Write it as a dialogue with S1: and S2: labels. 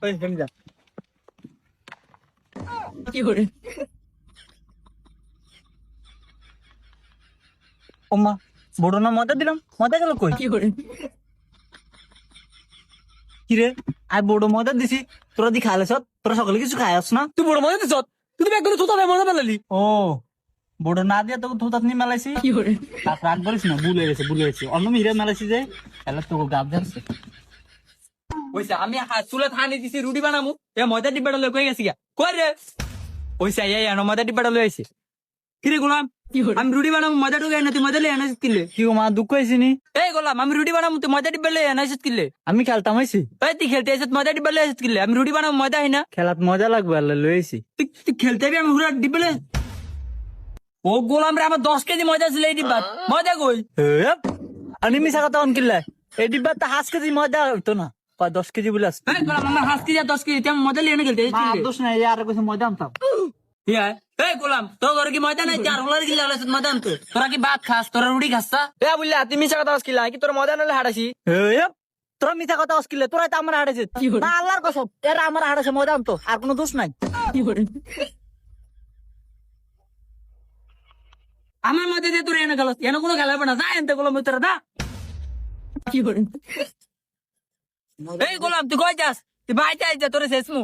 S1: ওই হেম যা
S2: কি করে
S1: ওমা বড় না মজা দিলাম মজা গেল কই
S2: কি করে
S1: কিরে আই বড় মজা দিছি তোরা দি খাইলে সব তোরা সকালে কিছু খাইস না
S2: তুই বড় মজা দিছ তুই তো একদম তোতা মজা পেলালি
S1: ও বড় না দিয়া তোকে থুতাত নি মেলাইছি
S2: কি করে
S1: তার রাগ করিস না ভুলে গেছে অন্য হিরে মেলাইছি যে তাহলে তোকে গাব যাচ্ছে
S2: ওইসা আমি চুলে থানি দিছি রুটি বানামু এ ময়দা ডিব্বাটা লই কই গেছি গা কই রে ওইসা এই আনো ময়দা ডিব্বাটা লই আইছি কি রে গোলাম আমি রুটি বানামু ময়দা ঢুকে এনে তুই ময়দা লই এনে কিলে
S1: কি মা দুঃখ হয়েছি নি
S2: এই গোলাম আমি রুটি বানামু তুই ময়দা ডিব্বা লই এনে কিলে
S1: আমি খেলতাম হয়েছি
S2: এই তুই খেলতে এসে ময়দা ডিব্বা লই কিলে আমি রুটি বানামু ময়দা হই না
S1: খেলাত মজা লাগবে আল্লাহ লইছি
S2: তুই খেলতে যাবি আমি হুরা ডিব্বা লই ও গোলাম রে আমার 10 কেজি ময়দা ছিল এই ডিব্বা ময়দা কই
S1: আমি মিশা কথা অন কিনলে এই ডিব্বা তো 5 কেজি মজা হইতো না 10 কেজি বলে আসছে
S2: এই গোলাম আমার 5 কেজি আর 10 কেজি তুই আমি ময়দা লই এনে খেলতে
S1: মা
S2: এসেছিলি
S1: দোষ নাই আর কিছু মজা আনতাম
S2: ইয়া এই গোলাম তোর ঘরে কি ময়দা নাই চার হলার গিলা হলাস ময়দা আনতো তোরা কি ভাত খাস তোরা রুটি খাস এ বুঝলা তুই মিছা কথা বলছিস কি তোর ময়দা নালে হাড়াসি
S1: তোরা মিথ্যা কথা অস্কিলে তোরাই তো আমার হাড়েছে না আল্লাহর কসম এরা আমার হাড়েছে মজা আনতো আর কোনো দোষ নাই
S2: কি করে আমার মধ্যে দিয়ে তোর এনে গেল এনে কোনো খেলা হবে না যা এনতে গোলাম তোরা দা কি করে এই গোলাম তুই কই যাস তুই বাইতে আইছ তোরে শেষ মু